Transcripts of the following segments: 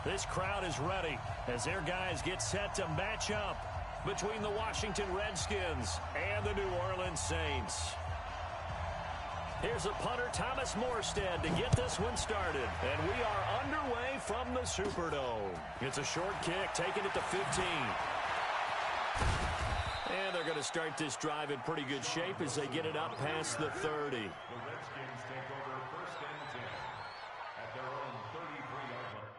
This crowd is ready as their guys get set to match up between the Washington Redskins and the New Orleans Saints. Here's a punter, Thomas Morstead, to get this one started. And we are underway from the Superdome. It's a short kick, taking it to 15. And they're going to start this drive in pretty good shape as they get it up past the 30. The Redskins take over first and 10 at their own 33-yard line.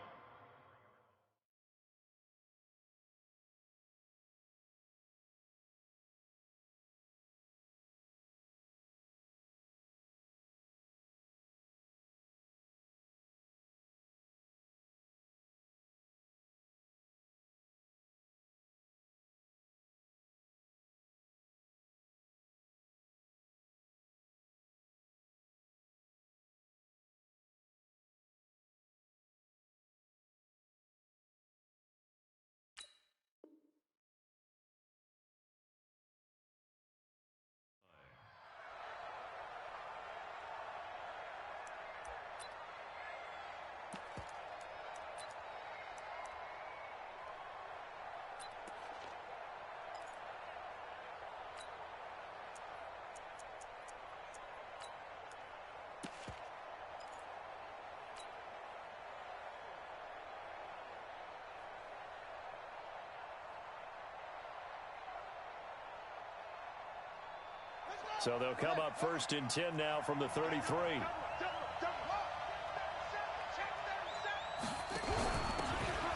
So they'll come up first and 10 now from the 33.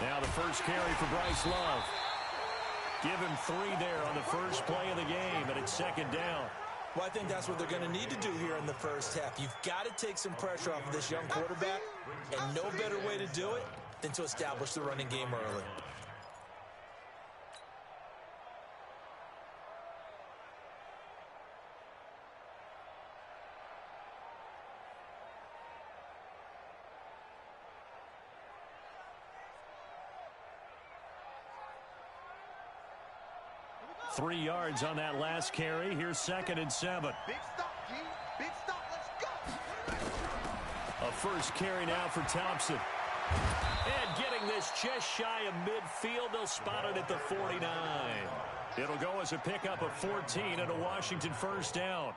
Now the first carry for Bryce Love. Give him 3 there on the first play of the game, and it's second down. Well, I think that's what they're going to need to do here in the first half. You've got to take some pressure off of this young quarterback, and no better way to do it than to establish the running game early. Three yards on that last carry. Here's second and 7. Big stop, G. Big stop. Let's go. A first carry now for Thompson. And getting this just shy of midfield. They'll spot it at the 49. It'll go as a pickup of 14 and a Washington first down.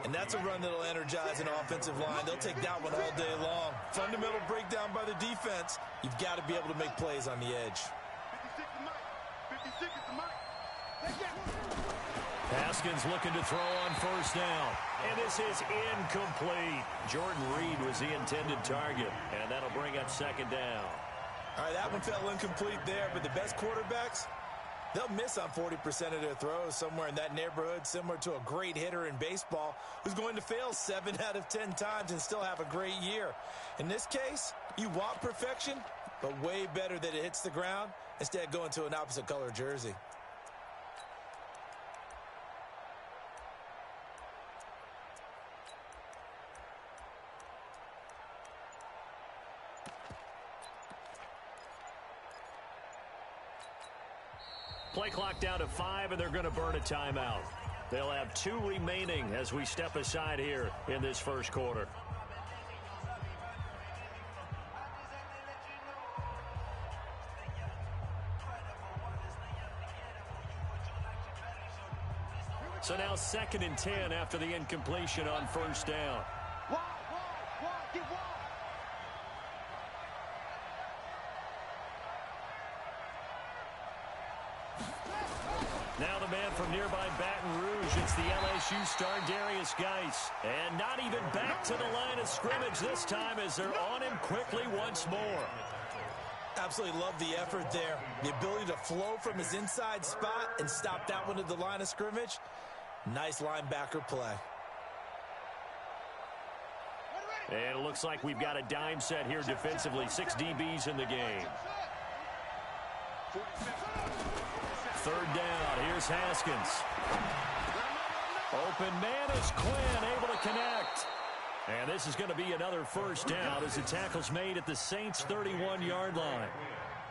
And that's a run that'll energize an offensive line. They'll take that one all day long. Fundamental breakdown by the defense. You've got to be able to make plays on the edge. 56 is Mike. 56 is Mike. Haskins looking to throw on first down. And this is incomplete. Jordan Reed was the intended target. And that'll bring up second down. All right, that one fell incomplete there, but the best quarterbacks, they'll miss on 40% of their throws, somewhere in that neighborhood, similar to a great hitter in baseball who's going to fail 7 out of 10 times and still have a great year. In this case, you want perfection, but way better that it hits the ground instead of going to an opposite color jersey. Play clock down to 5, and they're going to burn a timeout. They'll have 2 remaining as we step aside here in this first quarter. So now second and 10 after the incompletion on first down. Get wide. Now the man from nearby Baton Rouge, it's the LSU star Darius Geis. And not even back to the line of scrimmage this time as they're on him quickly once more. Absolutely love the effort there. The ability to flow from his inside spot and stop that one at the line of scrimmage. Nice linebacker play. And it looks like we've got a dime set here defensively. 6 DBs in the game. Third down. Here's Haskins. Open man is Quinn, able to connect. And this is going to be another first down as the tackle's made at the Saints' 31-yard line.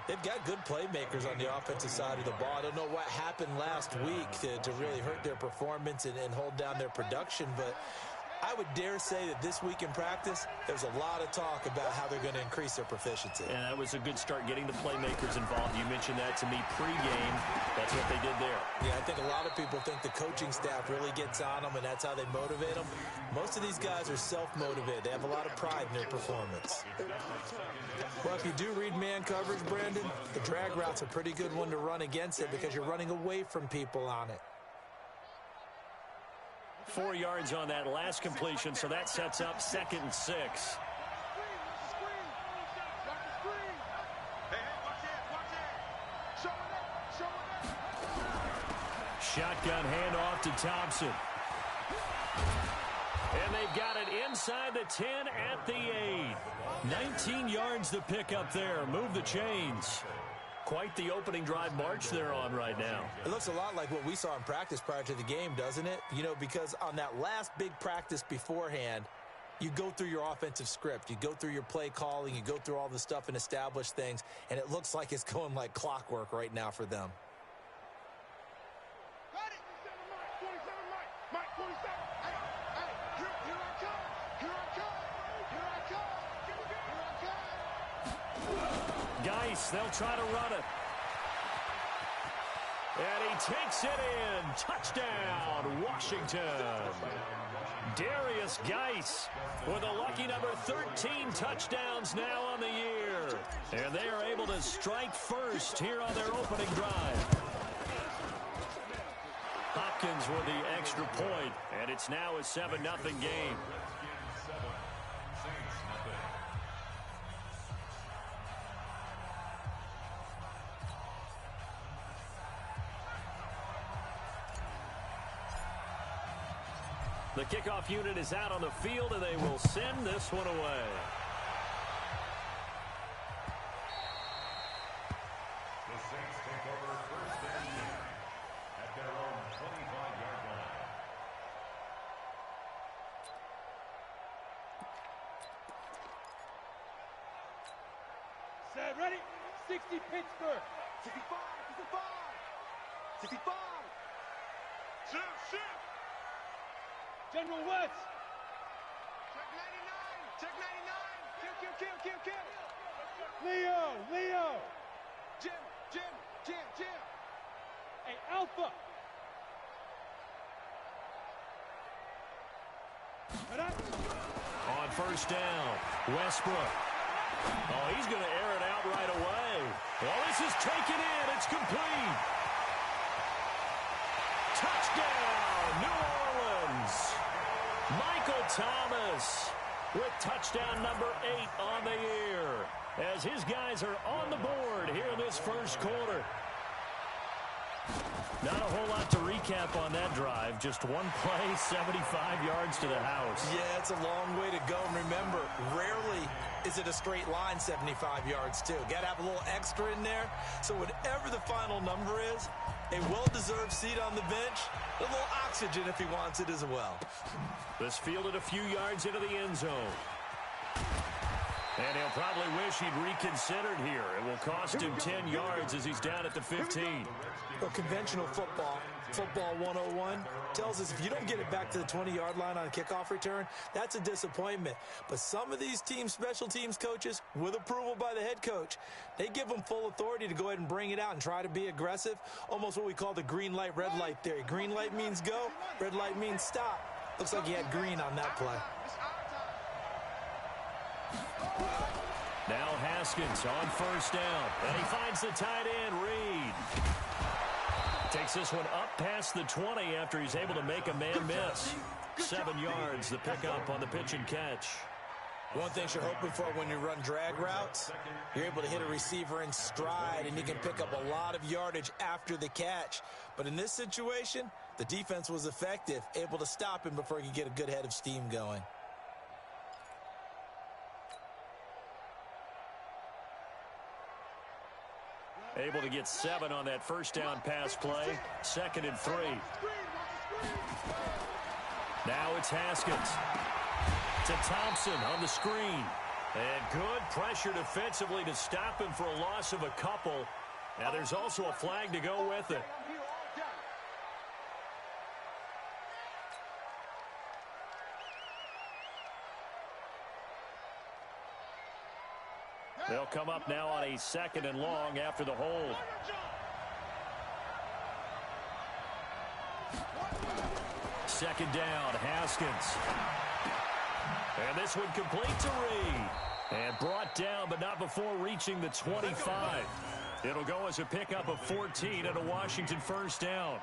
They've got good playmakers on the offensive side of the ball. I don't know what happened last week to really hurt their performance and hold down their production, but I would dare say that this week in practice, there's a lot of talk about how they're going to increase their proficiency. And that was a good start getting the playmakers involved. You mentioned that to me pregame. That's what they did there. Yeah, I think a lot of people think the coaching staff really gets on them, and that's how they motivate them. Most of these guys are self-motivated. They have a lot of pride in their performance. Well, if you do read man coverage, Brandon, the drag route's a pretty good one to run against it because you're running away from people on it. 4 yards on that last completion, so that sets up 2nd and 6. Shotgun handoff to Thompson. And they've got it inside the 10 at the 8. 19 yards to pick up there. Move the chains. Quite the opening drive march they're on right now. It looks a lot like what we saw in practice prior to the game, doesn't it? You know, because on that last big practice beforehand, you go through your offensive script. You go through your play calling. You go through all the stuff and establish things. And it looks like it's going like clockwork right now for them. They'll try to run it. And he takes it in. Touchdown, Washington. Darius Geis with a lucky number 13 touchdowns now on the year. And they are able to strike first here on their opening drive. Hopkins with the extra point, and it's now a 7-0 game. The kickoff unit is out on the field, and they will send this one away. The Saints take over 1st and 10 at their own 25-yard line. Set, ready? 60 Pittsburgh. 65, 65, 65. Shoot, shoot. General West. Check 99. Check 99. Kill. Leo. Jim. Hey, Alpha. On 1st down, Westbrook. Oh, he's going to air it out right away. Well, this is taken in. It's complete. Touchdown, New Orleans. Michael Thomas with touchdown number 8 on the year as his guys are on the board here in this first quarter. Not a whole lot to recap on that drive. Just one play, 75 yards to the house. Yeah, it's a long way to go. And remember, rarely is it a straight line 75 yards, too. Got to have a little extra in there. So whatever the final number is, a well-deserved seat on the bench, a little oxygen if he wants it as well. This fielded a few yards into the end zone. And he'll probably wish he'd reconsidered here. It will cost him 10 yards as he's down at the 15. Well, conventional football 101, tells us if you don't get it back to the 20-yard line on a kickoff return, that's a disappointment. But some of these special teams coaches, with approval by the head coach, they give them full authority to go ahead and bring it out and try to be aggressive, almost what we call the green light, red light theory. Green light means go, red light means stop. Looks like he had green on that play. Now Haskins on 1st down, and he finds the tight end, Reed. Takes this one up past the 20 after he's able to make a man miss. 7 yards, the pickup on the pitch and catch. One thing you're hoping for when you run drag routes, you're able to hit a receiver in stride, and you can pick up a lot of yardage after the catch. But in this situation, the defense was effective, able to stop him before he could get a good head of steam going. Able to get 7 on that 1st down pass play. 2nd and 3. Now it's Haskins to Thompson on the screen. And good pressure defensively to stop him for a loss of a couple. Now there's also a flag to go with it. They'll come up now on a 2nd and long after the hold. Second down, Haskins. And this one complete to Reed. And brought down, but not before reaching the 25. It'll go as a pickup of 14 and a Washington first down.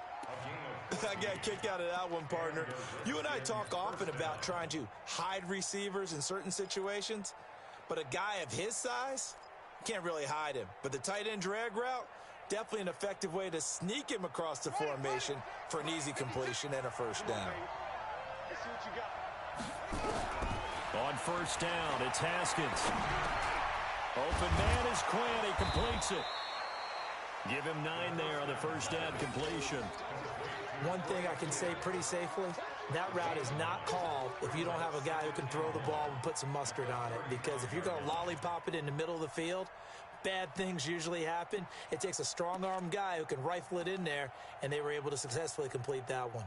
I got a kick out of that one, partner. You and I talk often about trying to hide receivers in certain situations, but a guy of his size, can't really hide him. But the tight end drag route, definitely an effective way to sneak him across the formation for an easy completion and a first down. Let's see what you got. On first down, it's Haskins. Open man is Quinn. He completes it. Give him 9 there on the first down completion. One thing I can say pretty safely, that route is not called if you don't have a guy who can throw the ball and put some mustard on it. Because if you're going to lollipop it in the middle of the field, bad things usually happen. It takes a strong-arm guy who can rifle it in there, and they were able to successfully complete that one.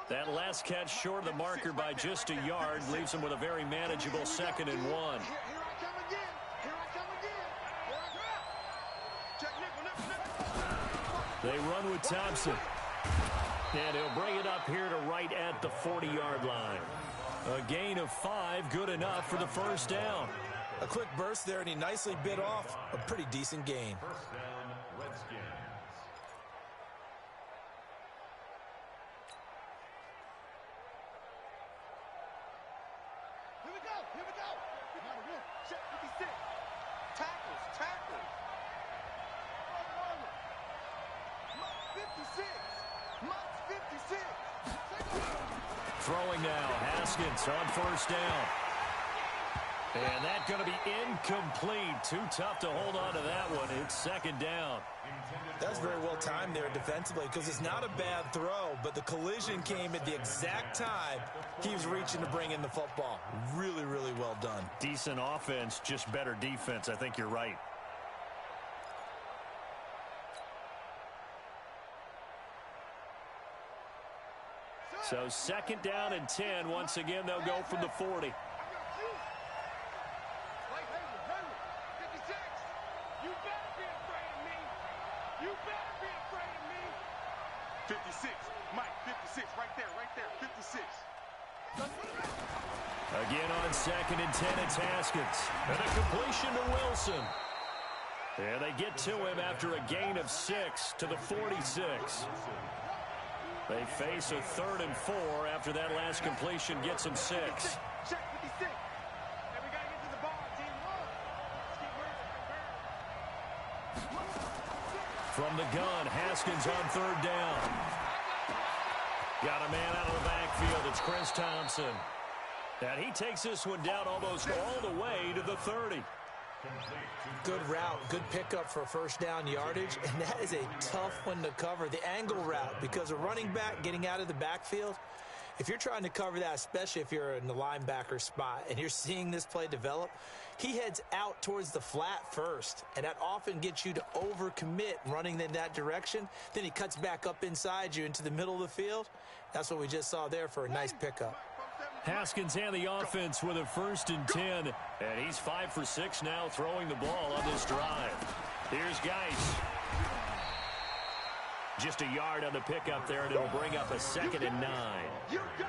That last catch short of the marker by just a yard leaves him with a very manageable 2nd and 1. Here I come again. Here I come again. Check nickel. They run with Thompson. And he'll bring it up here to right at the 40-yard line. A gain of 5, good enough for the first down. A quick burst there, and he nicely bit off a pretty decent gain. First down, Redskins. Here we go. Here we go. Check 56. Tackles. Tackles. 56. Mike's 56. Throwing now, Haskins on first down. And that's going to be incomplete. Too tough to hold on to that one. It's 2nd down. That's very well timed there defensively because it's not a bad throw, but the collision came at the exact time he was reaching to bring in the football. Really, really well done. Decent offense, just better defense. I think you're right. So 2nd down and 10. Once again, they'll go from the 40. You better be afraid of me. You better be afraid of me. 56. Mike, 56. Right there. 56. Again on 2nd and 10, it's Haskins. And a completion to Wilson. And they get to him after a gain of 6 to the 46. They face a 3rd and 4 after that last completion gets them 6. Check 56. Hey, we got to get to the ball, team. From the gun, Haskins on 3rd down. Got a man out of the backfield. It's Chris Thompson. And he takes this one down almost all the way to the 30. Good route, good pickup for first down yardage, and that is a tough one to cover, the angle route, because a running back getting out of the backfield, if you're trying to cover that, especially if you're in the linebacker spot and you're seeing this play develop, he heads out towards the flat first, and that often gets you to overcommit running in that direction. Then he cuts back up inside you into the middle of the field. That's what we just saw there for a nice pickup. Haskins and the offense with a 1st and 10. And he's 5 for 6 now throwing the ball on this drive. Here's Geis. Just a yard on the pickup there, and it'll bring up a 2nd and 9.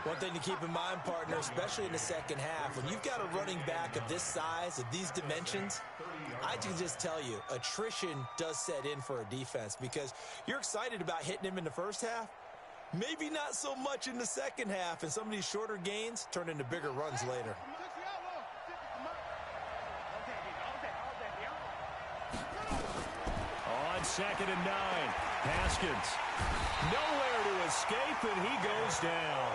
One thing to keep in mind, partner, especially in the second half, when you've got a running back of this size, of these dimensions, I can just tell you, attrition does set in for a defense because you're excited about hitting him in the first half. Maybe not so much in the second half, and some of these shorter gains turn into bigger runs later. On 2nd and 9, Haskins. Nowhere to escape, and he goes down.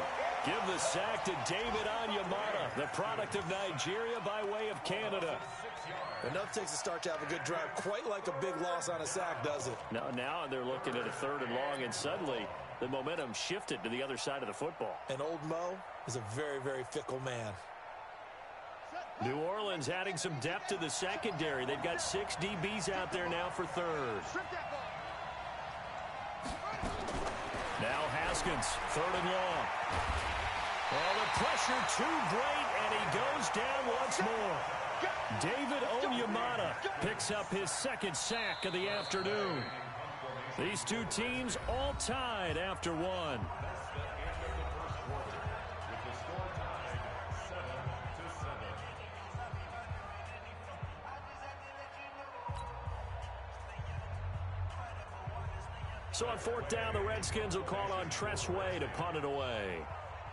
Give the sack to David Onyemata, the product of Nigeria by way of Canada. Enough takes a start to have a good drive. Quite like a big loss on a sack, does it? Now they're looking at a 3rd and long, and suddenly the momentum shifted to the other side of the football. And old Mo is a very, very fickle man. New Orleans adding some depth to the secondary. They've got 6 DBs out there now for third. Now Haskins, 3rd and long. Oh, the pressure too great, and he goes down once more. David Onyemata picks up his 2nd sack of the afternoon. These two teams all tied after one. So on 4th down, the Redskins will call on Tress Way to punt it away.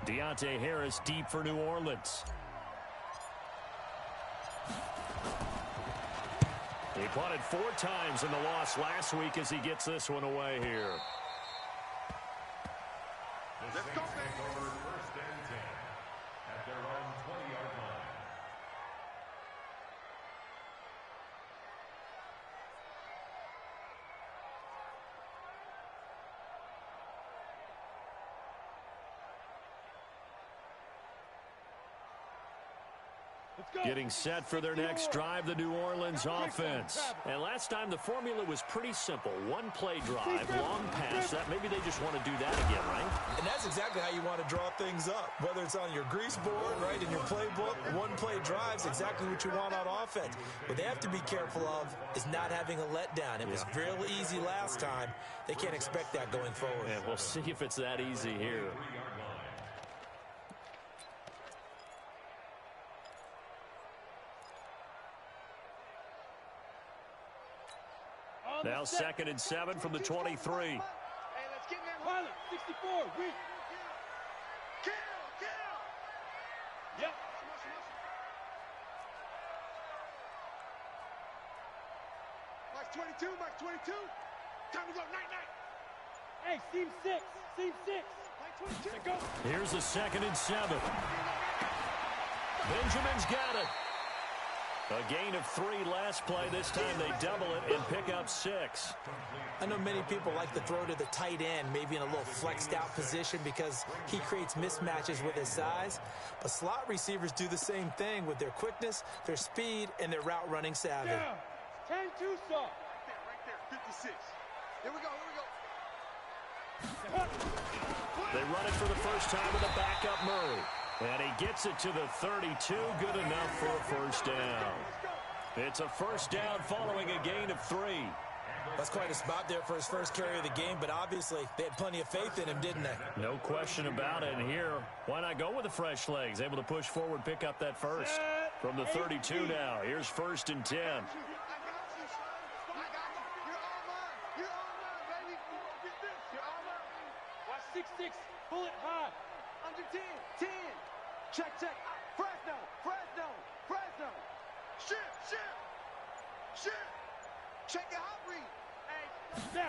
Deontay Harris deep for New Orleans. He punted 4 times in the loss last week as he gets this one away here. Let's go. Take over 1st and 10 at their own 20-yard line. Getting set for their next drive, the New Orleans offense. And last time the formula was pretty simple. 1-play drive, long pass. That maybe they just want to do that again, right? And that's exactly how you want to draw things up. Whether it's on your grease board, right, in your playbook, 1-play drive's exactly what you want on offense. What they have to be careful of is not having a letdown. It was real easy last time. They can't expect that going forward. And we'll see if it's that easy here. Now 2nd and 7 from the 23. Hey, let's get in there. Pilot, 64, weak. Kill. Yep. Max 22, Max 22. Time to go, night. Hey, seam 6. Max 22. Go. Here's a 2nd and 7. Benjamin's got it. A gain of 3 last play. This time they double it and pick up 6. I know many people like to throw to the tight end, maybe in a little flexed out position because he creates mismatches with his size. But slot receivers do the same thing with their quickness, their speed, and their route running savvy. Yeah. 10-2 soft. Right there, 56. Here we go. They run it for the first time with a backup Murray. And he gets it to the 32. Good enough for a 1st down. It's a 1st down following a gain of 3. That's quite a spot there for his first carry of the game, but obviously they had plenty of faith in him, didn't they? No question about it. And here, why not go with the fresh legs? Able to push forward, pick up that 1st. From the 32 now, here's 1st and 10. I got you. You're all mine, baby. You're all mine. Watch 6-6. Pull it high. Under 10. Check. Fresno. Shit. Check your hot read. Hey, now.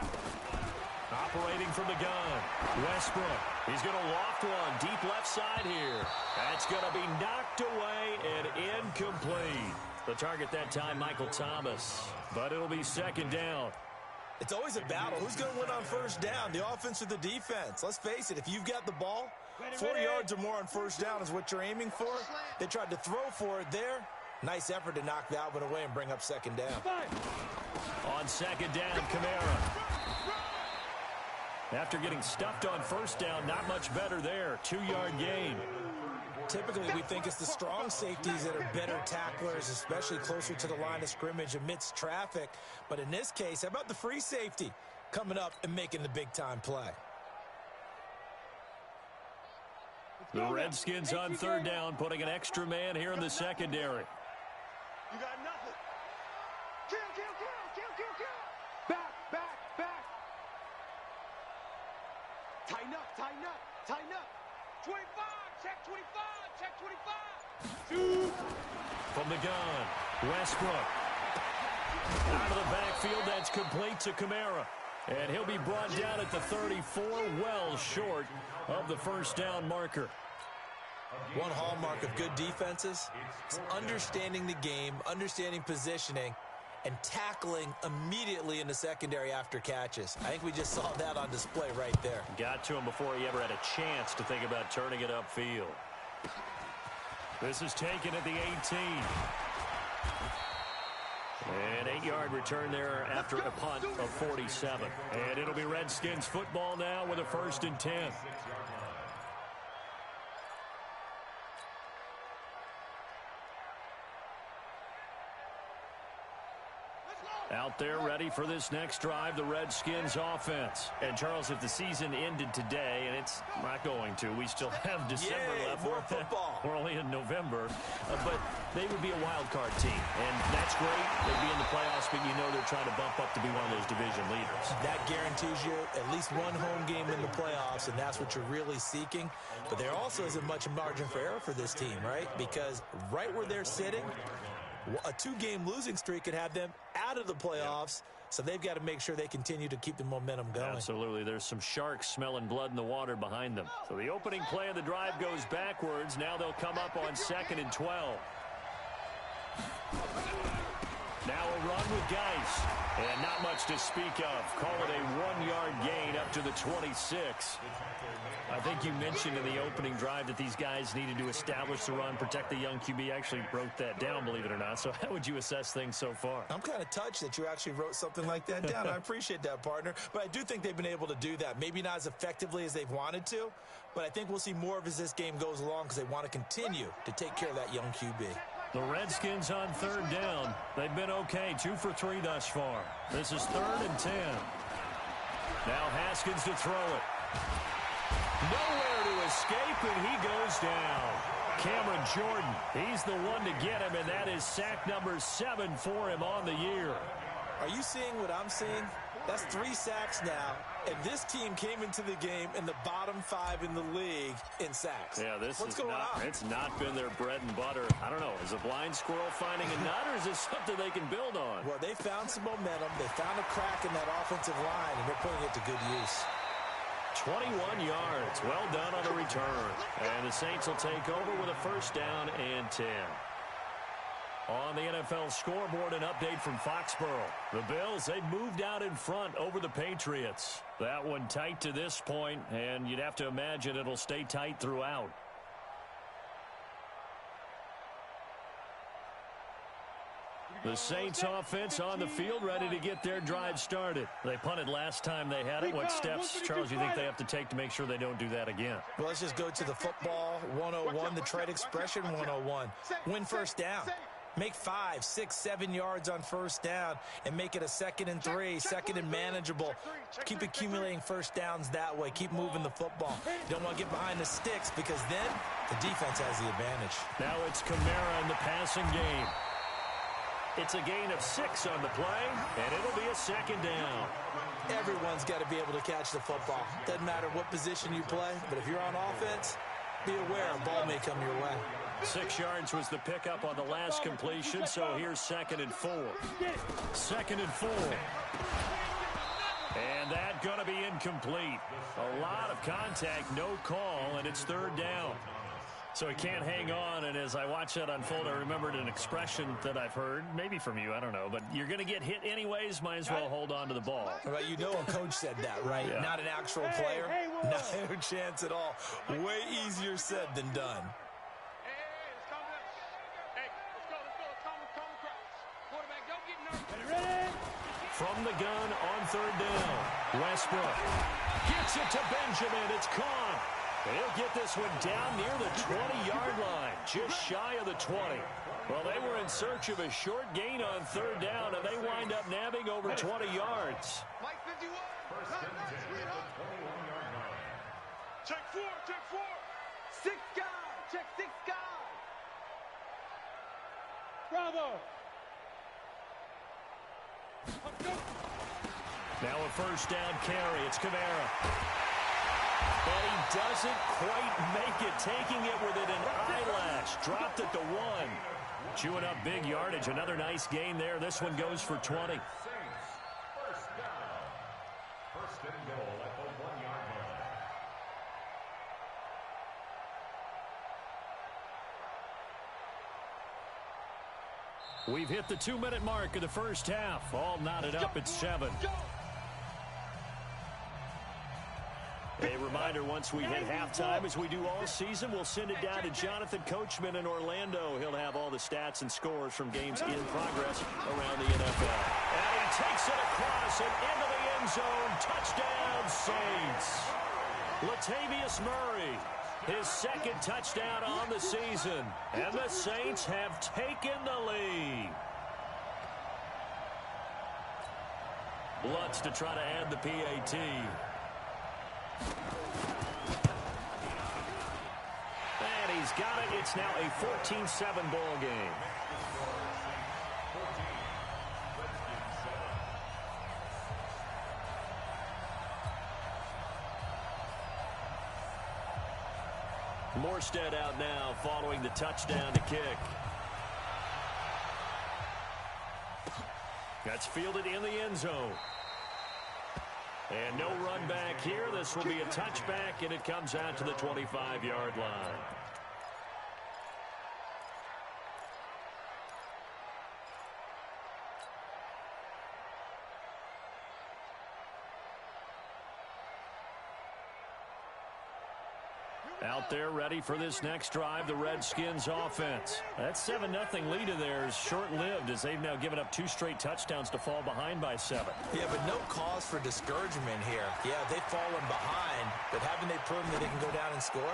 Operating from the gun, Westbrook. He's going to loft one deep left side here. That's going to be knocked away and incomplete. The target that time, Michael Thomas. But it'll be 2nd down. It's always a battle. Who's going to win on 1st down, the offense or the defense? Let's face it, if you've got the ball, 4 yards or more on 1st down is what you're aiming for. They tried to throw for it there. Nice effort to knock that one away and bring up 2nd down. On 2nd down, Kamara. After getting stuffed on 1st down, not much better there. 2-yard gain. Typically, we think it's the strong safeties that are better tacklers, especially closer to the line of scrimmage amidst traffic. But in this case, how about the free safety coming up and making the big-time play? The Redskins on 3rd down, putting an extra man here in the secondary. You got nothing. Kill. Back. Tighten up. 25. Check 25. From the gun, Westbrook. Out of the backfield, that's complete to Kamara. And he'll be brought down at the 34, well short of the 1st down marker. One hallmark of good defenses is understanding the game, understanding positioning, and tackling immediately in the secondary after catches. I think we just saw that on display right there. Got to him before he ever had a chance to think about turning it upfield. This is taken at the 18. An 8-yard return there after a punt of 47. And it'll be Redskins football now with a 1st and 10. Out there ready for this next drive, the Redskins offense. And, Charles, if the season ended today, and it's not going to, we still have December left. More football. We're only in November. But they would be a wild card team. And that's great. They'd be in the playoffs, but you know they're trying to bump up to be one of those division leaders. That Guarantees you at least one home game in the playoffs, and that's what you're really seeking. But there also isn't much margin for error for this team, right? Because right where they're sitting, a 2-game losing streak could have them out of the playoffs, so they've got to make sure they continue to keep the momentum going. Absolutely. There's some sharks smelling blood in the water behind them. So the opening play of the drive goes backwards. Now they'll come up on 2nd and 12. Now a run with Geis. And not much to speak of. Call it a 1-yard gain up to the 26. I think you mentioned in the opening drive that these guys needed to establish the run, protect the young QB. Actually wrote that down, believe it or not. So how would you assess things so far? I'm kind of touched that you actually wrote something like that down. I appreciate that, partner. But I do think they've been able to do that. Maybe not as effectively as they've wanted to, but I think we'll see more of as this game goes along because they want to continue to take care of that young QB. The Redskins on 3rd down. They've been okay, 2 for 3 thus far. This is 3rd and 10. Now Haskins to throw it. Nowhere to escape, and he goes down. Cameron Jordan, he's the one to get him, and that is sack number 7 for him on the year. Are you seeing what I'm seeing? That's 3 sacks now, and this team came into the game in the bottom 5 in the league in sacks. Yeah, What's going on? It's not been their bread and butter. I don't know. Is a blind squirrel finding a nut, or is this something they can build on? Well, they found some momentum. They found a crack in that offensive line, and they're putting it to good use. 21 yards. Well done on the return. And the Saints will take over with a 1st down and 10. On the NFL scoreboard, an update from Foxborough. The Bills, they moved out in front over the Patriots. That one tight to this point, and you'd have to imagine it'll stay tight throughout. The Saints offense on the field, ready to get their drive started. They punted last time they had it. What steps, Charles, you think they have to take to make sure they don't do that again? Well, let's just go to the football 101, the trade expression 101. Win 1st down. Make 5, 6, 7 yards on 1st down and make it a 2nd and 3, 2nd and manageable. Keep accumulating 1st downs that way. Keep moving the football. You don't want to get behind the sticks because then the defense has the advantage. Now it's Kamara in the passing game. It's a gain of 6 on the play, and it'll be a 2nd down. Everyone's got to be able to catch the football. Doesn't matter what position you play, but if you're on offense, be aware a ball may come your way. 6 yards was the pickup on the last completion, so here's 2nd and 4. 2nd and 4. And that going to be incomplete. A lot of contact, no call, and it's 3rd down. So he can't hang on, and as I watch that unfold, I remembered an expression that I've heard, maybe from you, I don't know, but you're going to get hit anyways, might as well hold on to the ball. Well, you know a coach said that, right? Yeah. Not an actual player. No chance at all. Way easier said than done. From the gun on 3rd down, Westbrook gets it to Benjamin. It's caught. He'll get this one down near the 20-yard line, just shy of the 20. Well, they were in search of a short gain on 3rd down, and they wind up nabbing over 20 yards. Mike 51. Check 4, check 4. 6 guys. Check 6 guys. Bravo. Now a 1st down carry. It's Kamara. And he doesn't quite make it, taking it within an eyelash. Dropped at the 1. Chewing up big yardage. Another nice gain there. This one goes for 20. 1st down. 1st and goal at the 1-yard line. We've hit the 2-minute mark of the 1st half. All knotted up at 7. A reminder, once we hit halftime, as we do all season, we'll send it down to Jonathan Coachman in Orlando. He'll have all the stats and scores from games in progress around the NFL. And he takes it across and into the end zone. Touchdown, Saints. Latavius Murray, his second touchdown on the season. And the Saints have taken the lead. Lutz to try to add the PAT. And he's got it. It's now a 14-7 ball game. Morstead out now following the touchdown to kick. That's fielded in the end zone. And no run back here. This will be a touchback, and it comes out to the 25-yard line. Out there ready for this next drive, the Redskins offense. That 7-0 lead of theirs short-lived as they've now given up 2 straight touchdowns to fall behind by 7. Yeah, but no cause for discouragement here. Yeah, they've fallen behind, but haven't they proven that they can go down and score?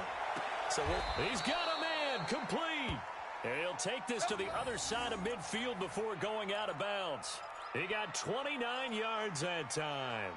So he's got a man, complete. And he'll take this to the other side of midfield before going out of bounds. He got 29 yards that time.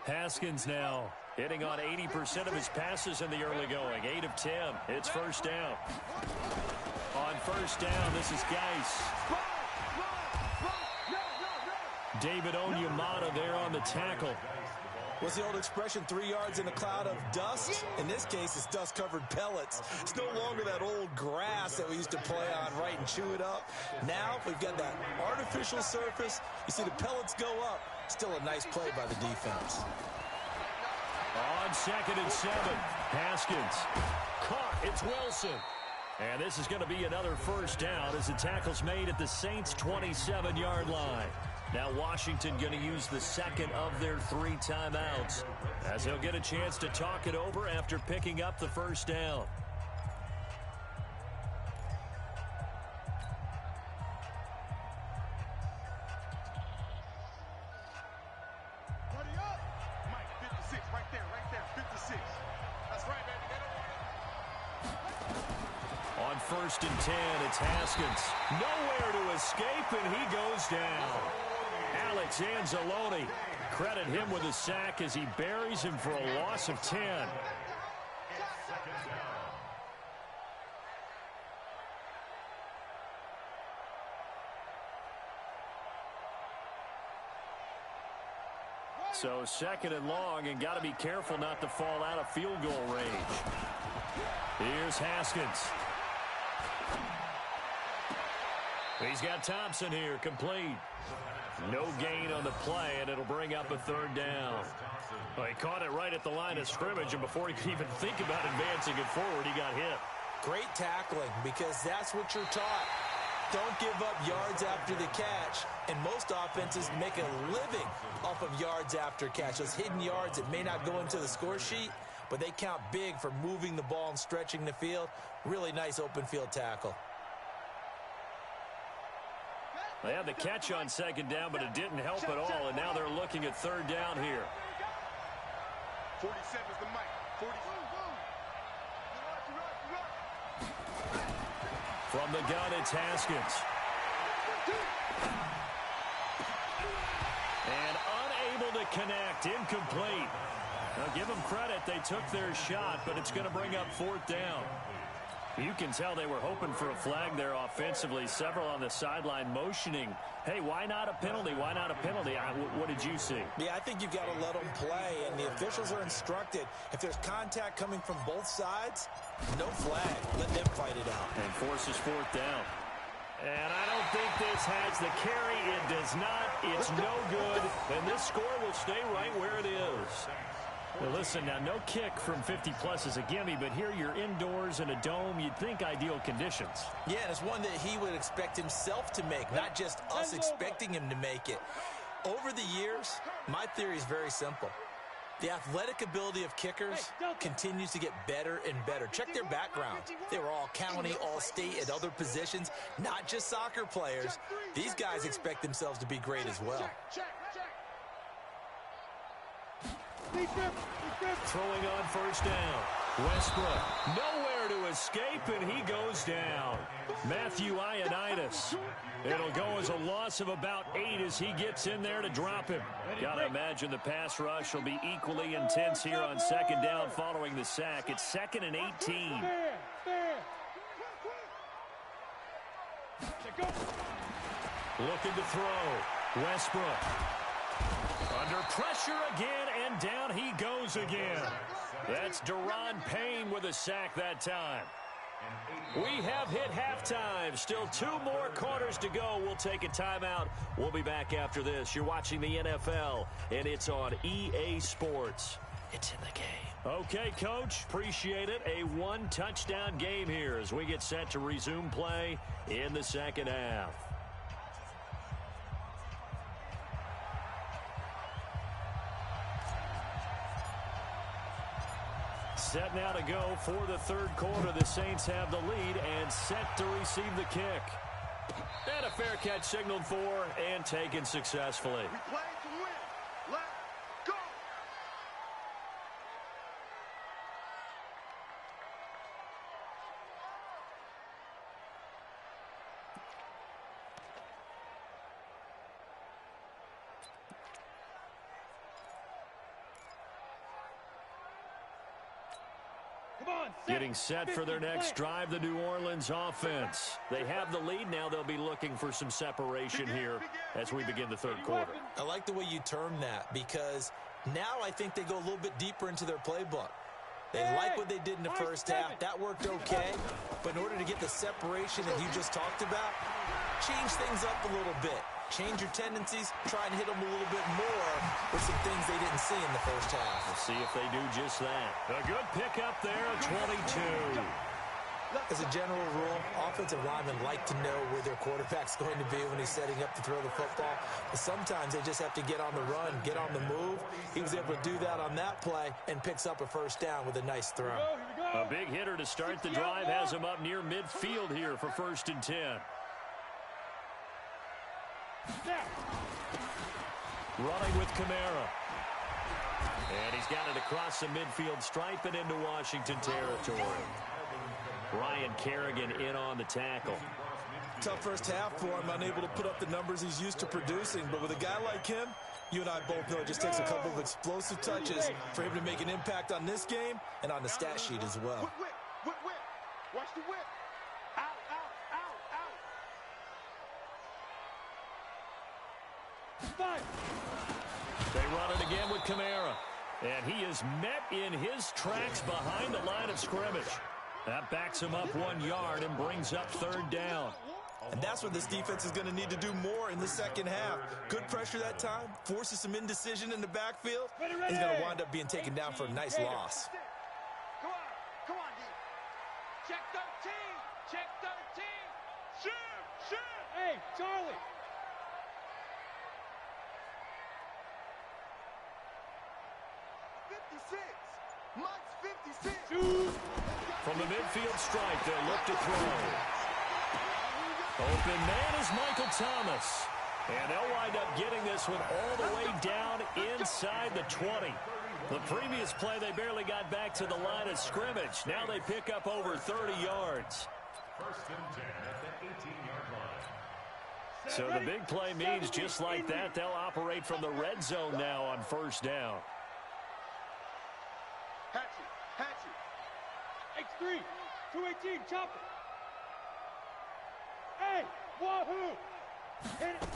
Haskins now hitting on 80% of his passes in the early going. 8 of 10. It's first down. On first down, this is Geis. David Onyemata there on the tackle. What's the old expression, 3 yards in a cloud of dust? In this case, it's dust-covered pellets. It's no longer that old grass that we used to play on, right, and chew it up. Now we've got that artificial surface. You see the pellets go up. Still a nice play by the defense. On 2nd and 7, Haskins. Caught. It's Wilson. And this is going to be another first down as the tackle's made at the Saints' 27-yard line. Now Washington going to use the second of their 3 timeouts as they'll get a chance to talk it over after picking up the first down. On 1st and 10, it's Haskins. Nowhere to escape, and he goes down. Alex Anzalone, credit him with a sack as he buries him for a loss of 10. So 2nd and long, and got to be careful not to fall out of field goal range. Here's Haskins. He's got Thompson here, complete. No gain on the play, and it'll bring up a 3rd down. Well, he caught it right at the line of scrimmage, and before he could even think about advancing it forward, he got hit. Great tackling, because that's what you're taught. Don't give up yards after the catch, and most offenses make a living off of yards after catch. Those hidden yards that may not go into the score sheet, but they count big for moving the ball and stretching the field. Really nice open field tackle. They had the catch on 2nd down, but it didn't help at all, and now they're looking at 3rd down here. 47 is the mic. 40. From the gun, it's Haskins. And unable to connect, incomplete. Now give them credit, they took their shot, but it's going to bring up 4th down. You can tell they were hoping for a flag there offensively. Several on the sideline motioning, hey, why not a penalty? Why not a penalty? What did you see? Yeah, I think you've got to let them play, and the officials are instructed. If there's contact coming from both sides, no flag. Let them fight it out. And forces fourth down. And I don't think this has the carry. It does not. It's no good. And this score will stay right where it is. Well, listen, now no kick from 50-plus is a gimme, but here you're indoors in a dome. You'd think ideal conditions. Yeah, and it's one that he would expect himself to make, not just us expecting him to make it. Over the years, my theory is very simple. The athletic ability of kickers continues to get better and better. Check their background. They were all county, all state, at other positions, not just soccer players. These guys expect themselves to be great as well. Throwing on first down. Westbrook nowhere to escape, and he goes down. Matthew Ioannidis. It'll go as a loss of about 8 as he gets in there to drop him. Gotta imagine the pass rush will be equally intense here on second down following the sack. It's 2nd and 18. Looking to throw. Westbrook. Under pressure again, and down he goes again. That's Deron Payne with a sack that time. We have hit halftime. Still 2 more quarters to go. We'll take a timeout. We'll be back after this. You're watching the NFL, and it's on EA Sports. It's in the game. Okay, Coach. Appreciate it. A 1-touchdown game here as we get set to resume play in the second half. Set now to go for the third quarter. The Saints have the lead and set to receive the kick. And a fair catch signaled for and taken successfully. We play to win. Let's go. Getting set for their next drive, the New Orleans offense. They have the lead now. They'll be looking for some separation here as we begin the third quarter. I like the way you term that, because now I think they go a little bit deeper into their playbook. They like what they did in the first half. That worked okay. But in order to get the separation that you just talked about, change things up a little bit. Change your tendencies, try and hit them a little bit more with some things they didn't see in the first half. We'll see if they do just that. A good pickup there, 22. As a general rule, offensive linemen like to know where their quarterback's going to be when he's setting up to throw the football. But sometimes they just have to get on the run, get on the move. He was able to do that on that play and picks up a first down with a nice throw. A big hitter to start the drive has him up near midfield here for 1st and 10. Running with Kamara. And he's got it across the midfield stripe and into Washington territory. Ryan Kerrigan in on the tackle. Tough first half for him, unable to put up the numbers he's used to producing. But with a guy like him, you and I both know it just takes a couple of explosive touches for him to make an impact on this game and on the stat sheet as well. Whip. Watch the whip. Out. They run it again with Kamara. And he is met in his tracks behind the line of scrimmage. That backs him up 1 yard and brings up 3rd down. And that's what this defense is going to need to do more in the second half. Good pressure that time, forces some indecision in the backfield. He's going to wind up being taken down for a nice loss. Come on, D. Check 13. Check 13. Shoot. Hey, Charlie. Mike's 56. From the midfield stripe, they'll look to throw. Open man is Michael Thomas. And they'll wind up getting this one all the way down inside the 20. The previous play, they barely got back to the line of scrimmage. Now they pick up over 30 yards. 1st and 10 at the 18-yard line. So the big play means just like that, they'll operate from the red zone now on 1st down. Hatchet. X3. 218, chop it. Hey, wahoo! Hit it.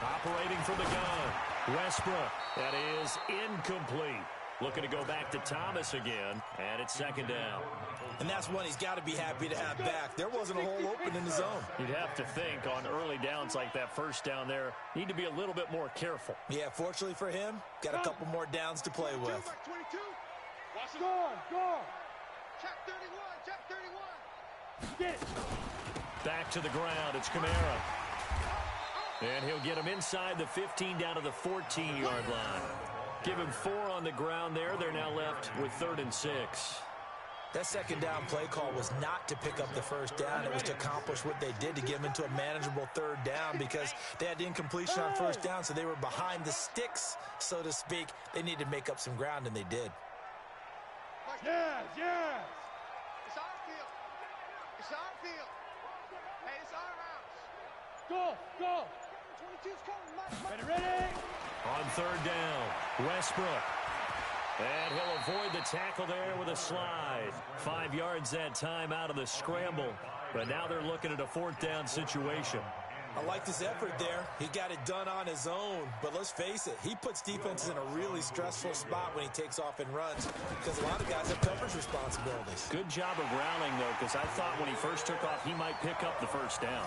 Operating from the gun, Westbrook. That is incomplete. Looking to go back to Thomas again, and it's second down. And that's one he's got to be happy to have back. There wasn't a hole open in the zone. You'd have to think on early downs like that first down there, need to be a little bit more careful. Yeah, fortunately for him, got a couple more downs to play with. 22. Watch it. Go. Check 31. Check 31. Get it. Back to the ground, it's Kamara. And he'll get him inside the 15 down to the 14-yard line. Give him 4 on the ground there. They're now left with 3rd and 6. That second down play call was not to pick up the first down. It was to accomplish what they did, to get them into a manageable 3rd down, because they had incompletion on first down, so they were behind the sticks, so to speak. They needed to make up some ground, and they did. Yes. It's our field. It's our field. Hey, it's our house. Go. 22's coming. Ready. On 3rd down, Westbrook. And he'll avoid the tackle there with a slide. 5 yards that time out of the scramble. But now they're looking at a 4th down situation. I like this effort there. He got it done on his own. But let's face it, he puts defenses in a really stressful spot when he takes off and runs, because a lot of guys have coverage responsibilities. Good job of rallying, though, because I thought when he first took off, he might pick up the first down.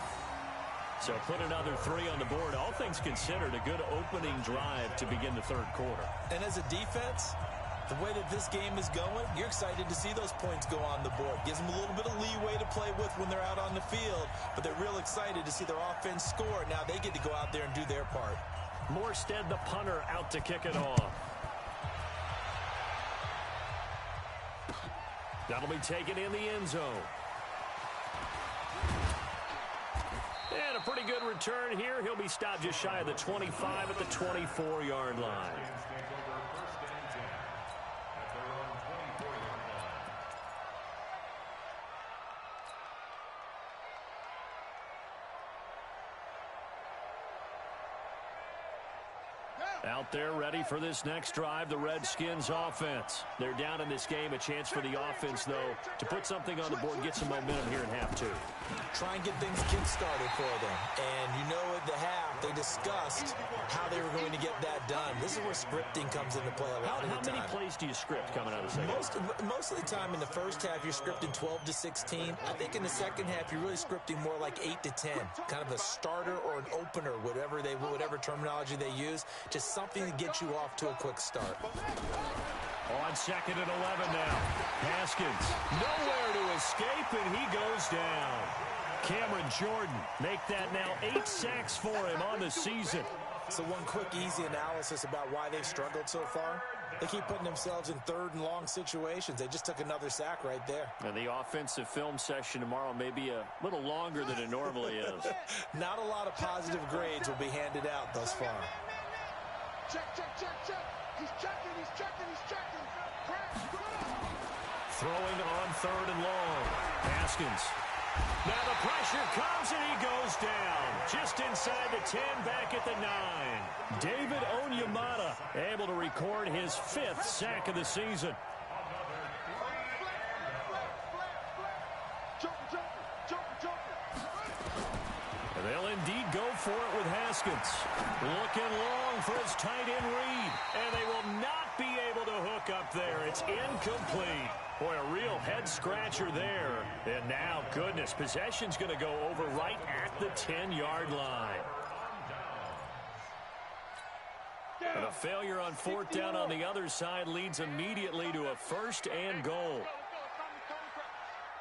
So put another 3 on the board. All things considered, a good opening drive to begin the 3rd quarter. And as a defense, the way that this game is going, you're excited to see those points go on the board. Gives them a little bit of leeway to play with when they're out on the field, but they're real excited to see their offense score. Now they get to go out there and do their part. Morstead, the punter, out to kick it off. That'll be taken in the end zone. And a pretty good return here. He'll be stopped just shy of the 25 at the 24-yard line. Out there ready for this next drive, the Redskins offense. They're down in this game. A chance for the offense, though, to put something on the board, get some momentum here in half 2. Try and get things kick-started for them. And you know at the half, they discussed how they were going to get that done. This is where scripting comes into play a lot of the time. How many plays do you script coming out of the second? Most of the time in the first half, you're scripting 12 to 16. I think in the second half, you're really scripting more like 8 to 10. Kind of a starter or an opener, whatever terminology they use. Just something to get you off to a quick start. On 2nd and 11 now. Haskins, nowhere to escape, and he goes down. Cameron Jordan, make that now 8 sacks for him on the season. So one quick, easy analysis about why they've struggled so far. They keep putting themselves in 3rd and long situations. They just took another sack right there. And the offensive film session tomorrow may be a little longer than it normally is. Not a lot of positive grades will be handed out thus far. Check. He's checking. Throwing on 3rd and long. Haskins. Now the pressure comes and he goes down. Just inside the 10, back at the 9. David Onyemata able to record his 5th sack of the season. They'll indeed go for it with Haskins. Looking long for his tight end Reed. And they will not be able to hook up there. It's incomplete. Boy, a real head-scratcher there. And now, goodness, possession's going to go over right at the 10-yard line. And a failure on 4th down on the other side leads immediately to a 1st and goal.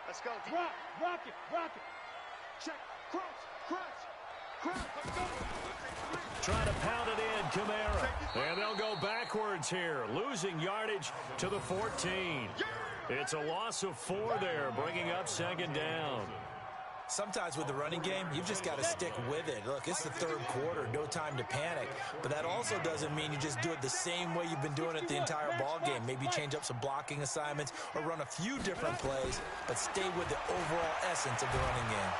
Let's go. Rock it. Check. Cross. Trying to pound it in, Kamara. And they'll go backwards here, losing yardage to the 14. It's a loss of 4 there, bringing up 2nd down. Sometimes with the running game, you've just got to stick with it. Look, it's the 3rd quarter, no time to panic. But that also doesn't mean you just do it the same way you've been doing it the entire ball game. Maybe change up some blocking assignments or run a few different plays, but stay with the overall essence of the running game.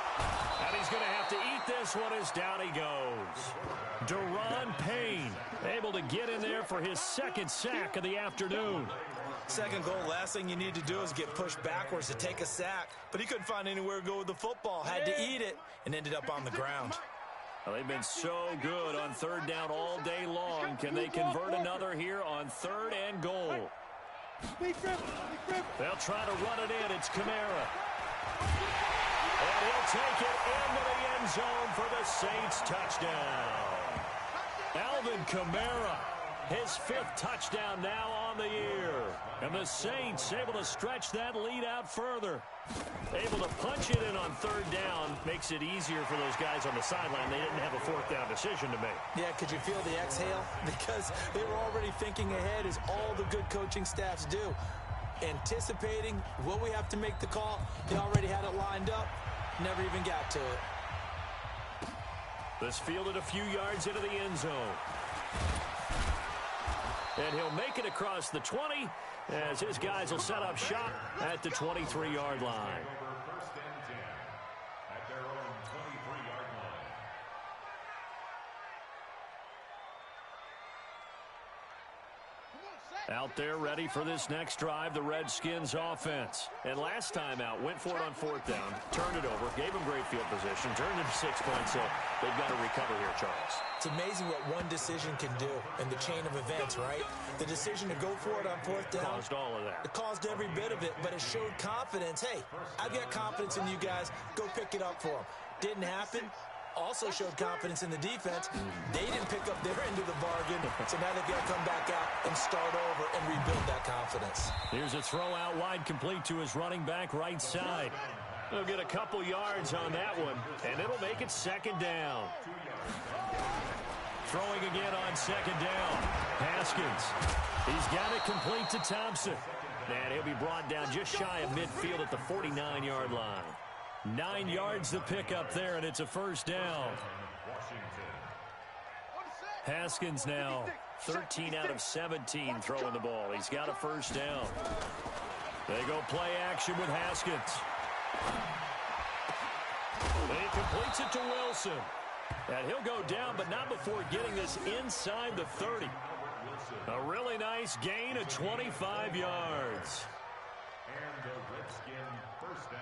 And he's going to have to eat this one as down he goes. Deron Payne able to get in there for his 2nd sack of the afternoon. Second goal, last thing you need to do is get pushed backwards to take a sack. But he couldn't find anywhere to go with the football, had to eat it, and ended up on the ground. Well, they've been so good on third down all day long. Can they convert another here on third and goal? They'll try to run it in. It's Kamara. And he'll take it into the end zone for the Saints touchdown. Alvin Kamara, his 5th touchdown now on the year. And the Saints able to stretch that lead out further. Able to punch it in on third down makes it easier for those guys on the sideline. They didn't have a 4th down decision to make. Yeah, could you feel the exhale? Because they were already thinking ahead, as all the good coaching staffs do. Anticipating, will we have to make the call? They already had it lined up. Never even got to it. This fielded a few yards into the end zone. And he'll make it across the 20 as his guys will set up shop at the 23-yard line. First and 10 at their own 23-yard line. Out there ready for this next drive, the Redskins offense. And last time out, went for it on 4th down, turned it over, gave them great field position, turned it to 6 points, so they've got to recover here, Charles. It's amazing what one decision can do in the chain of events, right? The decision to go for it on 4th down. Caused all of that. It caused every bit of it, but it showed confidence. Hey, I've got confidence in you guys. Go pick it up for them. Didn't happen. Also showed confidence in the defense. They didn't pick up their end of the bargain, so now they've got to come back out and start over and rebuild that confidence. Here's a throw out wide, complete to his running back right side. He'll get a couple yards on that one, and it'll make it 2nd down. Throwing again on 2nd down. Haskins. He's got it complete to Thompson. And he'll be brought down just shy of midfield at the 49-yard line. 9 yards to pick up there, and it's a 1st down. Haskins now 13 out of 17 throwing the ball. He's got a 1st down. They go play action with Haskins. And he completes it to Wilson. And he'll go down, but not before getting this inside the 30. A really nice gain of 25 yards. And the Redskin 1st down.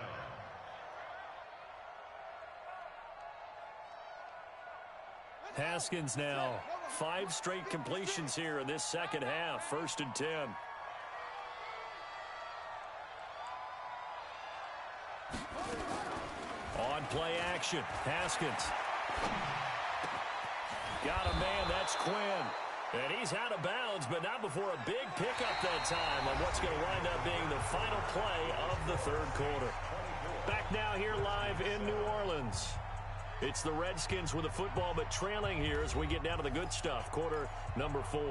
Haskins now 5 straight completions here in this second half. 1st and 10. On play action, Haskins. Got a man, that's Quinn. And he's out of bounds, but not before a big pickup that time on what's going to wind up being the final play of the 3rd quarter. Back now here live in New Orleans. It's the Redskins with the football, but trailing here as we get down to the good stuff. Quarter number 4.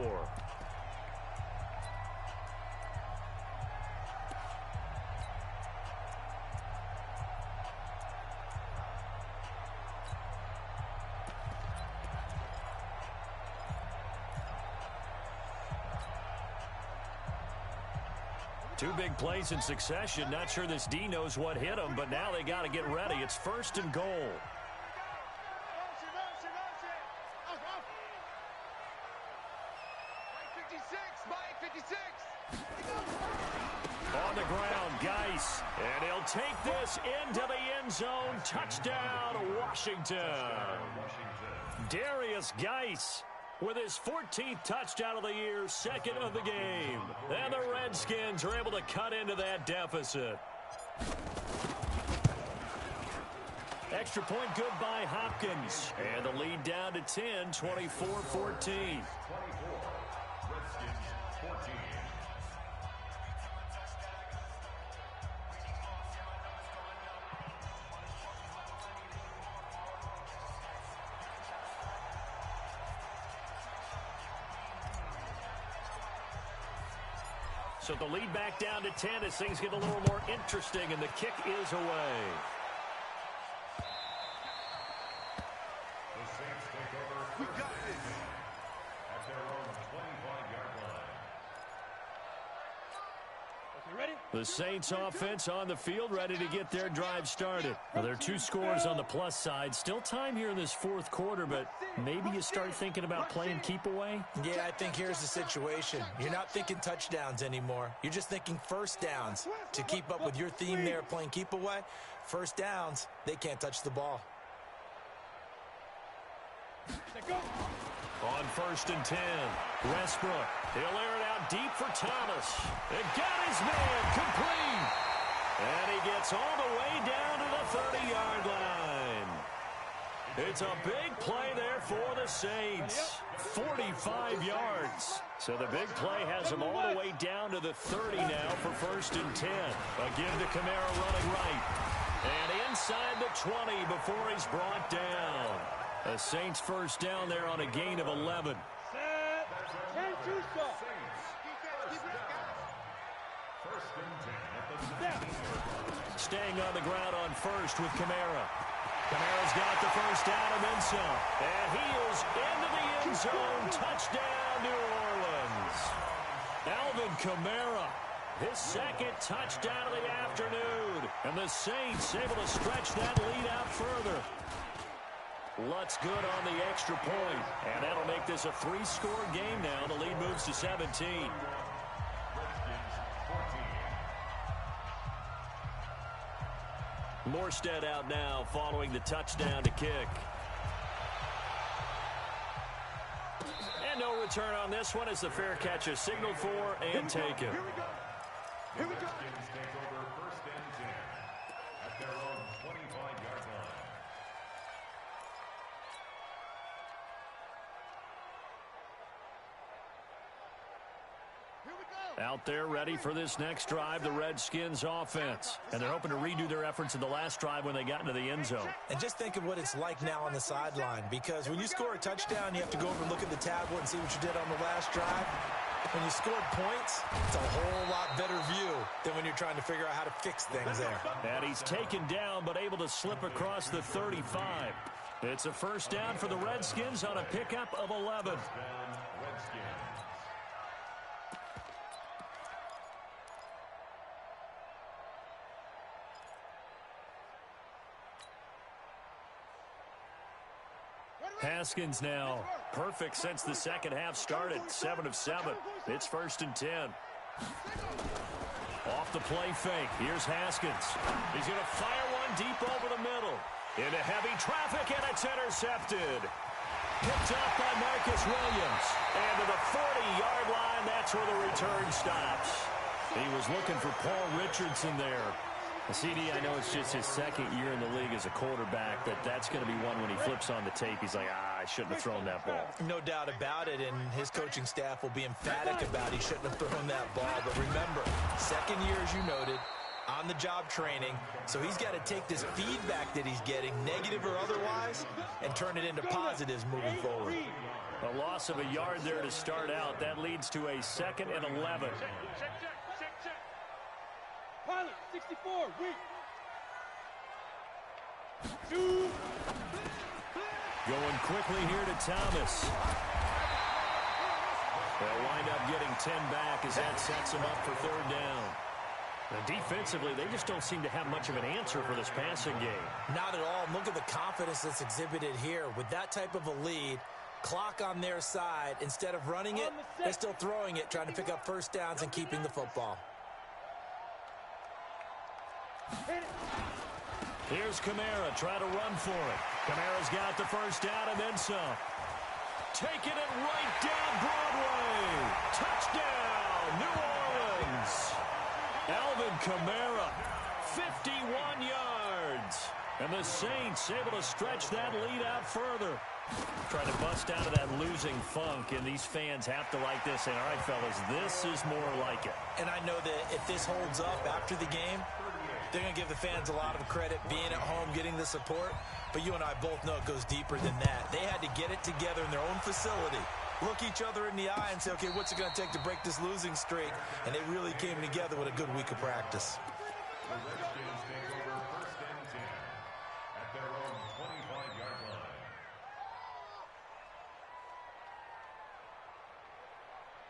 Two big plays in succession. Not sure this D knows what hit him, but now they got to get ready. It's 1st and goal. On the ground, Geis. And he'll take this into the end zone. Touchdown, Washington. Darius Geis with his 14th touchdown of the year, 2nd of the game. And the Redskins are able to cut into that deficit. Extra point good by Hopkins. And the lead down to 10, 24-14. So the lead back down to 10 as things get a little more interesting, and the kick is away. The Saints take over. We got this. At their own 25-yard line. Okay, ready? The Saints offense on the field, ready to get their drive started. Well, there are 2 scores on the plus side. Still time here in this fourth quarter, but maybe you start thinking about playing keep away? Yeah, I think here's the situation. You're not thinking touchdowns anymore. You're just thinking first downs. To keep up with your theme there, playing keep away, first downs, they can't touch the ball. On 1st and 10, Westbrook. He'll air it out deep for Thomas. It got his man complete. And he gets all the way down to the 30-yard line. It's a big play there for the Saints. 45 yards. So the big play has him all the way down to the 30 now for 1st and 10. A give to Kamara running right. And inside the 20 before he's brought down. The Saints first down there on a gain of 11. Staying on the ground on 1st with Kamara. Kamara's got the first down and then some. And he is into the end zone. Touchdown, New Orleans. Alvin Kamara, his 2nd touchdown of the afternoon. And the Saints able to stretch that lead out further. Lutz good on the extra point. And that'll make this a 3-score game now. The lead moves to 17. Morstead out now following the touchdown to kick. And no return on this one as the fair catch is signaled for and taken. Here we go. Here we go. Take over 1st and 10 at their own 25-yard line. Out there ready for this next drive, the Redskins offense. And they're hoping to redo their efforts in the last drive when they got into the end zone. And just think of what it's like now on the sideline, because when you score a touchdown, you have to go over and look at the tablet and see what you did on the last drive. When you scored points, it's a whole lot better view than when you're trying to figure out how to fix things there. And he's taken down but able to slip across the 35. It's a first down for the Redskins on a pickup of 11. Haskins now perfect since the second half started. 7 of 7. It's 1st and 10. Off the play fake. Here's Haskins. He's going to fire one deep over the middle. Into heavy traffic, and it's intercepted. Picked up by Marcus Williams. And to the 40-yard line, that's where the return stops. He was looking for Paul Richardson there. CD, I know it's just his 2nd year in the league as a quarterback, but that's going to be one when he flips on the tape. He's like, I shouldn't have thrown that ball. No doubt about it, and his coaching staff will be emphatic about he shouldn't have thrown that ball. But remember, 2nd year, as you noted, on-the-job training, so he's got to take this feedback that he's getting, negative or otherwise, and turn it into positives moving forward. A loss of a yard there to start out. That leads to a 2nd and 11. Pilot, 64, weak. 2. Going quickly here to Thomas. They'll wind up getting 10 back as that sets them up for 3rd down. Now, defensively, they just don't seem to have much of an answer for this passing game. Not at all. Look at the confidence that's exhibited here. With that type of a lead, clock on their side, instead of running it, they're still throwing it, trying to pick up first downs and keeping the football. Here's Kamara, try to run for it. Kamara's got the first down and then some. Taking it right down Broadway. Touchdown, New Orleans. Alvin Kamara, 51 yards. And the Saints able to stretch that lead out further. Trying to bust out of that losing funk, and these fans have to like this. And all right, fellas, this is more like it. And I know that if this holds up after the game, they're going to give the fans a lot of credit being at home, getting the support. But you and I both know it goes deeper than that. They had to get it together in their own facility, look each other in the eye and say, okay, what's it going to take to break this losing streak? And they really came together with a good week of practice. The Redskins take over 1st and 10 at their own 25-yard line.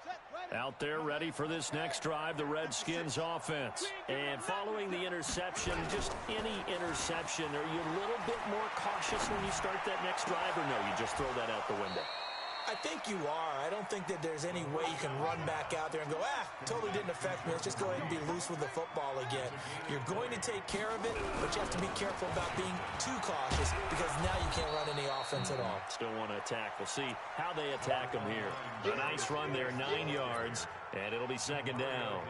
Set, ready. Out there ready for this next drive, the Redskins offense. And following the interception, just any interception, are you a little bit more cautious when you start that next drive, or no, you just throw that out the window? I think you are. I don't think that there's any way you can run back out there and go, totally didn't affect me. Let's just go ahead and be loose with the football again. You're going to take care of it, but you have to be careful about being too cautious because now you can't run any offense at all. Still want to attack. We'll see how they attack them here. A nice run there, 9 yards, and it'll be second down.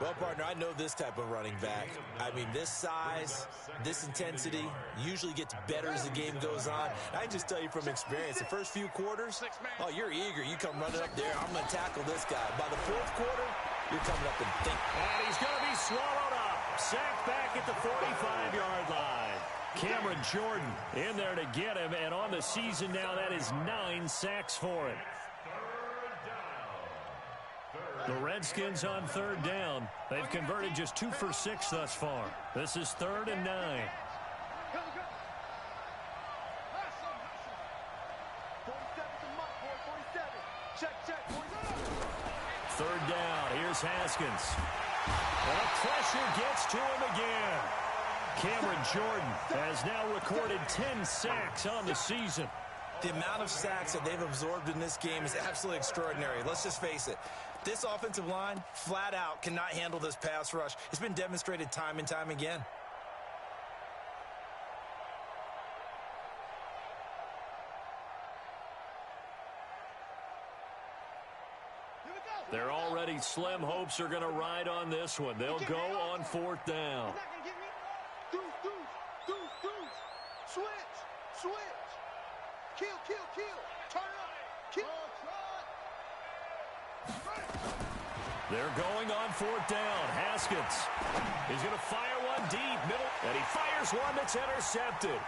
Well, partner, I know this type of running back. I mean, this size, this intensity usually gets better as the game goes on. I can just tell you from experience, the first few quarters, oh, you're eager. You come running up there, I'm going to tackle this guy. By the fourth quarter, you're coming up and thinking. And he's going to be swallowed up. Sacked back at the 45-yard line. Cameron Jordan in there to get him, and on the season now, that is 9 sacks for him. The Redskins on third down. They've converted just 2 for 6 thus far. This is 3rd and 9. Third down. Here's Haskins. And the pressure gets to him again. Cameron Jordan has now recorded 10 sacks on the season. The amount of sacks that they've absorbed in this game is absolutely extraordinary. Let's just face it. This offensive line, flat out, cannot handle this pass rush. It's been demonstrated time and time again. They're already slim hopes are going to ride on this one. They'll go on 4th down. Switch. Kill. Turn up. Kill. They're going on 4th down. Haskins. He's going to fire one deep, middle, and he fires one that's intercepted.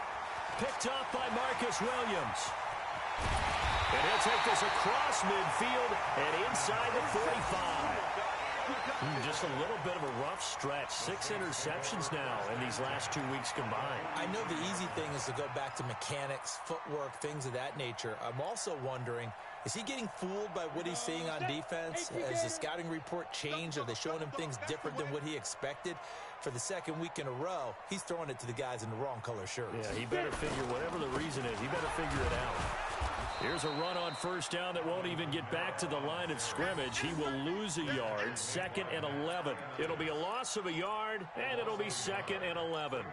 Picked up by Marcus Williams. And he'll take this across midfield and inside the 45. Just a little bit of a rough stretch. 6 interceptions now in these last 2 weeks combined. I know the easy thing is to go back to mechanics, footwork, things of that nature. I'm also wondering, is he getting fooled by what he's seeing on defense? Has the scouting report changed? Are they showing him things different than what he expected? For the second week in a row, he's throwing it to the guys in the wrong color shirts. Yeah, he better figure, whatever the reason is, he better figure it out. Here's a run on 1st down that won't even get back to the line of scrimmage. He will lose a yard, 2nd and 11. It'll be a loss of a yard, and it'll be 2nd and 11.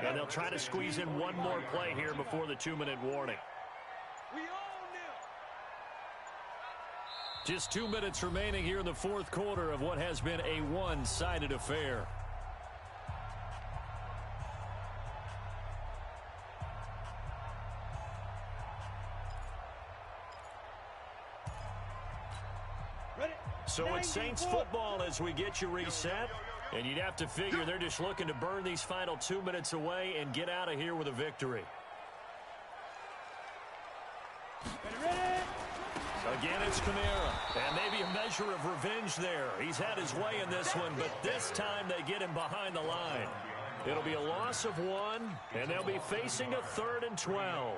And they'll try to squeeze in one more play here before the 2-minute warning. Just 2 minutes remaining here in the 4th quarter of what has been a one-sided affair. So it's Saints football as we get you reset. And you'd have to figure they're just looking to burn these final 2 minutes away and get out of here with a victory. Again, it's Kamara. And maybe a measure of revenge there. He's had his way in this one, but this time they get him behind the line. It'll be a loss of 1, and they'll be facing a 3rd and 12.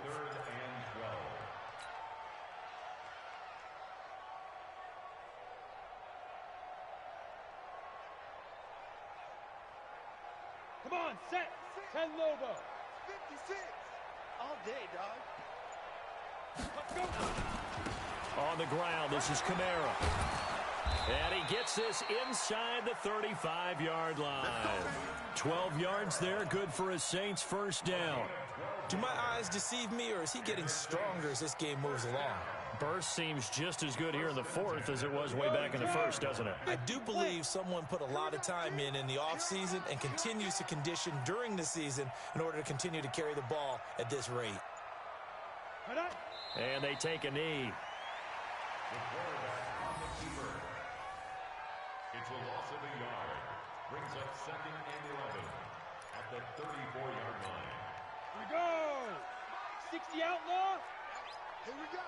Come on, set. 10 logo. 56. All day, dog. Let's go. On the ground, this is Kamara. And he gets this inside the 35-yard line. 12 yards there, good for a Saints 1st down. Do my eyes deceive me, or is he getting stronger as this game moves along? Burst seems just as good here in the 4th as it was way back in the 1st, doesn't it? I do believe someone put a lot of time in the offseason and continues to condition during the season in order to continue to carry the ball at this rate. And they take a knee. The quarterback on the keeper. It's a loss of a yard. Brings up 2nd and 11 at the 34-yard line. Here we go. 60 outlaw. Here we go.